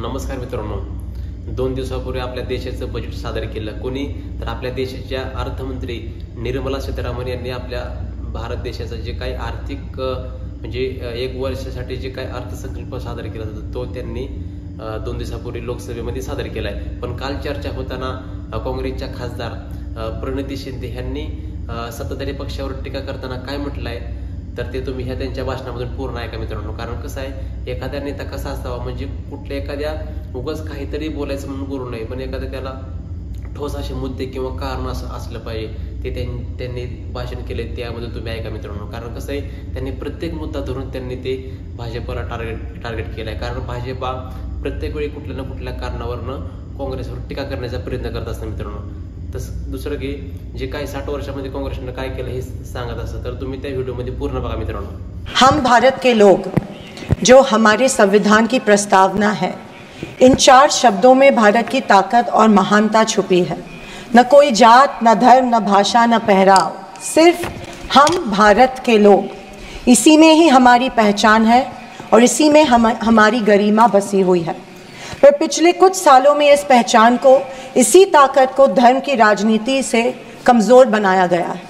नमस्कार मित्रांनो, 2 दिवसापूर्वी आपल्या देशाचं बजेट सादर केलं. कोणी तर आपल्या देशाच्या अर्थमंत्री निर्मला सीतारामन यांनी आपल्या भारत देशाचं जे काही आर्थिक म्हणजे 1 वर्षासाठी जे काही अर्थसंकल्प सादर केला जातो तो त्यांनी 2 दिवसापूर्वी लोकसभेमध्ये सादर केलाय. पण काल चर्चा होताना काँग्रेसच्या खासदार प्रणिती शिंदे यांनी सत्ताधारी पक्षावर टीका करताना काय म्हटलंय तर ते तुम्ही ह्या त्यांच्या भाषणामधून पूर्ण ऐका मित्रांनो. कारण कसं आहे, एखाद्या नेता कसा असावा म्हणजे कुठल्या एखाद्या उगाच काहीतरी बोलायचं म्हणून बोलू नये, पण एखाद्या त्याला ठोस असे मुद्दे किंवा कारण असलं पाहिजे ते त्यांनी भाषण केले त्यामध्ये तुम्ही ऐका मित्रांनो. कारण कसं आहे, त्यांनी प्रत्येक मुद्दा धरून त्यांनी ते भाजपला टार्गेट केलाय. कारण भाजपा प्रत्येक वेळी कुठल्या ना कुठल्या कारणावरनं काँग्रेसवर टीका करण्याचा प्रयत्न करत असतात मित्रांनो. तसं दुसरं की जे काही 60 वर्षामध्ये काँग्रेसनं काय केलं हे सांगत असतं तर तुम्ही त्या व्हिडिओमध्ये पूर्ण बघा मित्रांनो. हम भारत के लोग जो हमारे संविधान की प्रस्तावना है, इन 4 शब्दों में भारत की ताकत और महानता छुपी है. न कोई जात, न धर्म, न भाषा, न पहराव, सिर्फ हम भारत के लोग. इसी में ही हमारी पहचान है और इसी में हमारी गरिमा बसी हुई है. पर पिछले कुछ सालों में इस पहचान को, इसी ताकत को धर्म की राजनीति से कमज़ोर बनाया गया है.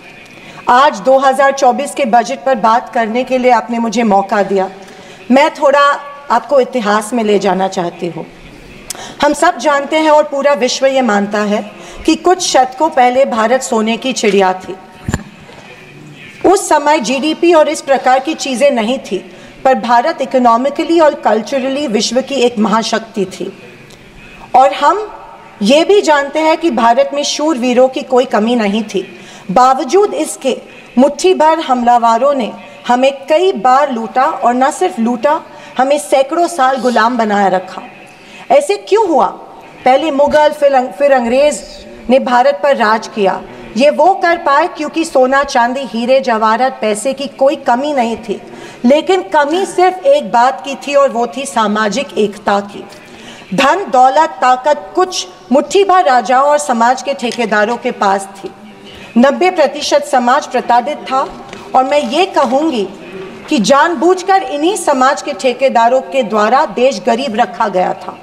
आज 2024 के बजट पर बात करने के लिए आपने मुझे मौका दिया. मैं थोड़ा आपको इतिहास में ले जाना चाहती हूँ. हम सब जानते हैं और पूरा विश्व ये मानता है कि कुछ शतकों पहले भारत सोने की चिड़िया थी. उस समय जीडीपी और इस प्रकार की चीज़ें नहीं थी, पर भारत इकोनॉमिकली और कल्चरली विश्व की एक महाशक्ति थी. और हम ये भी जानते हैं कि भारत में शूरवीरों की कोई कमी नहीं थी. बावजूद इसके मुट्ठी भर हमलावरों ने हमें कई बार लूटा और न सिर्फ लूटा, हमें सैकड़ों साल गुलाम बनाया रखा. ऐसे क्यों हुआ? पहले मुगल फिर अंग्रेज ने भारत पर राज किया. ये वो कर पाए क्योंकि सोना, चांदी, हीरे, जवाहरात, पैसे की कोई कमी नहीं थी. लेकिन कमी सिर्फ एक बात की थी और वो थी सामाजिक एकता की. धन, दौलत, ताकत कुछ मुट्ठी भर राजाओं और समाज के ठेकेदारों के पास थी. 90% समाज प्रताड़ित था और मैं ये कहूँगी कि जानबूझकर इन्हीं समाज के ठेकेदारों के द्वारा देश गरीब रखा गया था.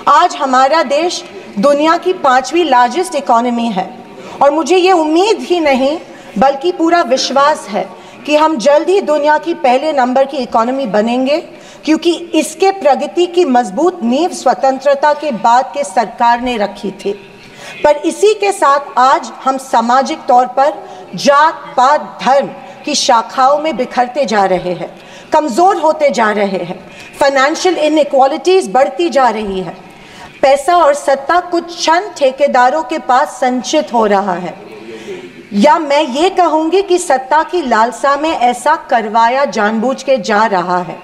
आज हमारा देश दुनिया की 5वीं लार्जेस्ट इकोनॉमी है और मुझे ये उम्मीद ही नहीं बल्कि पूरा विश्वास है कि हम जल्द ही दुनिया की पहले नंबर की इकोनॉमी बनेंगे, क्योंकि इसके प्रगति की मजबूत नींव स्वतंत्रता के बाद के सरकार ने रखी थी. पर इसी के साथ आज हम सामाजिक तौर पर जात, पात, धर्म की शाखाओं में बिखरते जा रहे हैं, कमज़ोर होते जा रहे हैं. फाइनेंशियल इनइक्वालिटीज़ बढ़ती जा रही है. पैसा और सत्ता कुछ चंद ठेकेदारों के पास संचित हो रहा है, या मैं ये कहूँगी कि सत्ता की लालसा में ऐसा करवाया जानबूझ के जा रहा है.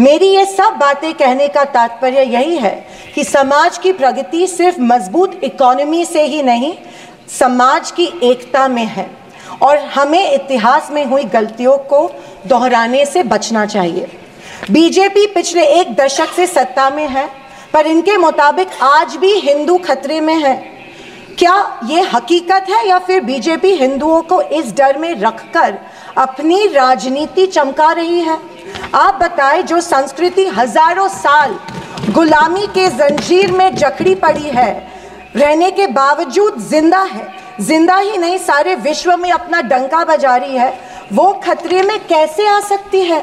मेरी ये सब बातें कहने का तात्पर्य यही है कि समाज की प्रगति सिर्फ मजबूत इकोनॉमी से ही नहीं, समाज की एकता में है और हमें इतिहास में हुई गलतियों को दोहराने से बचना चाहिए. बीजेपी पिछले 1 दशक से सत्ता में है, पर इनके मुताबिक आज भी हिंदू खतरे में है. क्या ये हकीकत है या फिर बीजेपी हिंदुओं को इस डर में रखकर अपनी राजनीति चमका रही है? आप बताएं, जो संस्कृति हजारों साल गुलामी के जंजीर में जकड़ी पड़ी है, रहने के बावजूद जिंदा है, जिंदा ही नहीं सारे विश्व में अपना डंका बजा रही है, वो खतरे में कैसे आ सकती है?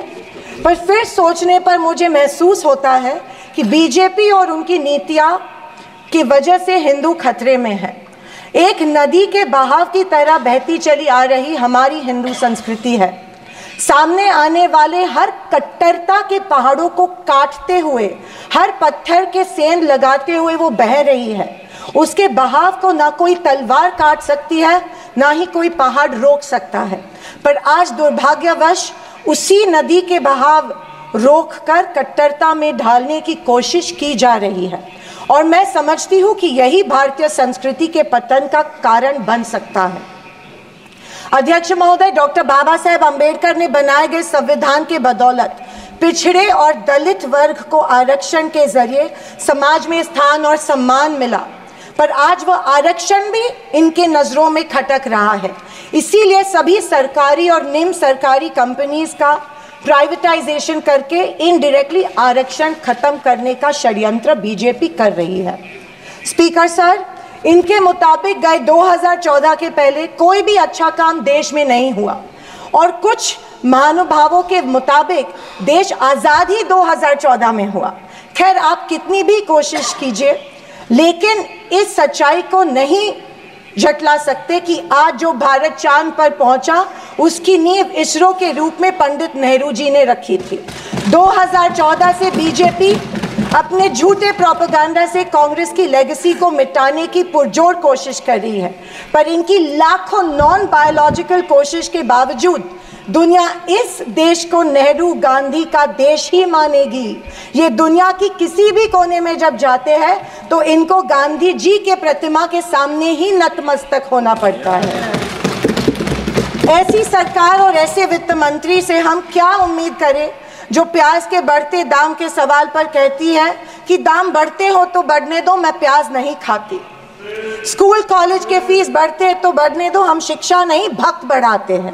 पर फिर सोचने पर मुझे महसूस होता है कि बीजेपी और उनकी नीतियाँ की वजह से हिंदू खतरे में है. एक नदी के बहाव की तरह बहती चली आ रही हमारी हिंदू संस्कृति है. सामने आने वाले हर कट्टरता के पहाड़ों को काटते हुए, हर पत्थर के सेंध लगाते हुए वो बह रही है. उसके बहाव को ना कोई तलवार काट सकती है, ना ही कोई पहाड़ रोक सकता है. पर आज दुर्भाग्यवश उसी नदी के बहाव रोककर कट्टरता में ढालने की कोशिश की जा रही है. और मैं समझती हूँ कि यही भारतीय संस्कृति के पतन का कारण बन सकता है. अध्यक्ष महोदय, डॉक्टर बाबा साहेब अम्बेडकर ने बनाए गए संविधान के बदौलत पिछड़े और दलित वर्ग को आरक्षण के जरिए समाज में स्थान और सम्मान मिला, पर आज वह आरक्षण भी इनके नज़रों में खटक रहा है. इसीलिए सभी सरकारी और निम्न सरकारी कंपनीज का प्राइवेटाइजेशन करके इनडायरेक्टली आरक्षण खत्म करने का षड्यंत्र बीजेपी कर रही है। स्पीकर सर, इनके मुताबिक गए 2014 के पहले कोई भी अच्छा काम देश में नहीं हुआ और कुछ महानुभावों के मुताबिक देश आज़ाद ही 2014 में हुआ। खैर, आप कितनी भी कोशिश कीजिए, लेकिन इस सच्चाई को नहीं झटला सकते कि आज जो भारत चांद पर पहुंचा उसकी नींव इसरो के रूप में पंडित नेहरू जी ने रखी थी। 2014 से बीजेपी अपने झूठे प्रोपेगेंडा से कांग्रेस की लेगेसी को मिटाने की पुरजोर कोशिश कर रही है, पर इनकी लाखों नॉन बायोलॉजिकल कोशिश के बावजूद दुनिया इस देश को नेहरू गांधी का देश ही मानेगी। ये दुनिया की किसी भी कोने में जब जाते हैं तो इनको गांधी जी के प्रतिमा के सामने ही नतमस्तक होना पड़ता है। ऐसी सरकार और ऐसे वित्त मंत्री से हम क्या उम्मीद करें जो प्याज के बढ़ते दाम के सवाल पर कहती है कि दाम बढ़ते हो तो बढ़ने दो, मैं प्याज नहीं खाती। स्कूल कॉलेज के फीस बढ़ते हैं तो बढ़ने दो, हम शिक्षा नहीं भक्त बढ़ाते हैं।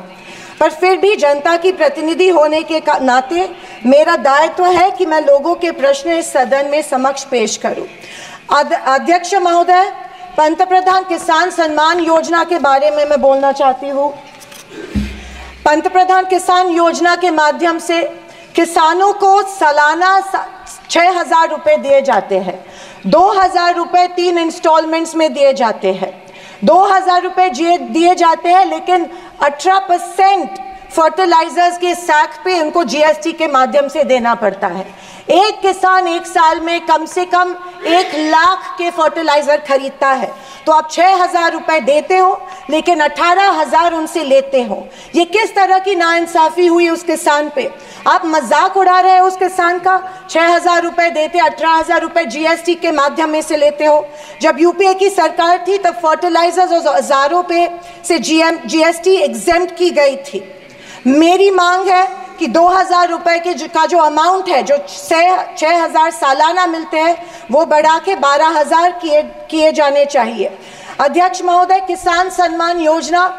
पर फिर भी जनता की प्रतिनिधि होने के नाते मेरा दायित्व है कि मैं लोगों के प्रश्न इस सदन में समक्ष पेश करूं। अध्यक्ष महोदय, पंतप्रधान किसान सम्मान योजना के बारे में मैं बोलना चाहती हूँ। पंतप्रधान किसान योजना के माध्यम से किसानों को सालाना 6,000 रुपये दिए जाते हैं। 2,000 रुपये 3 इंस्टॉलमेंट्स में दिए जाते हैं। 2,000 रुपये दिए जाते हैं, लेकिन 18% फर्टिलाइजर्स के सैक पे उनको जीएसटी के माध्यम से देना पड़ता है। एक किसान एक साल में कम से कम 1 लाख के फर्टिलाइजर खरीदता है, तो आप 6,000 रुपये देते हो लेकिन 18,000 उनसे लेते हो। ये किस तरह की नाइंसाफी हुई उस किसान पे? आप मजाक उड़ा रहे हो उस किसान का। 6,000 रुपये देते, 18,000 रुपये जीएसटी के माध्यम से लेते हो। जब यूपीए की सरकार थी तब फर्टिलाइजर्स और औजारों पे से जीएसटी एग्जेम्प्ट की गई थी। मेरी मांग है कि 2,000 रुपये का जो अमाउंट है, जो 6,000 सालाना मिलते हैं, वो बढ़ा के 12,000 किए जाने चाहिए। अध्यक्ष महोदय, किसान सम्मान योजना,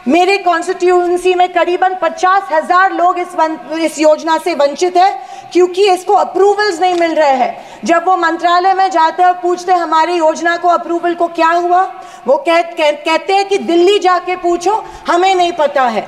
मेरे कॉन्स्टिट्यूएंसी में करीबन 50,000 लोग इस योजना से वंचित है क्योंकि इसको अप्रूवल्स नहीं मिल रहे हैं। जब वो मंत्रालय में जाते हैं और पूछते हैं हमारी योजना को अप्रूवल को क्या हुआ, वो कहते हैं कि दिल्ली जाके पूछो, हमें नहीं पता है।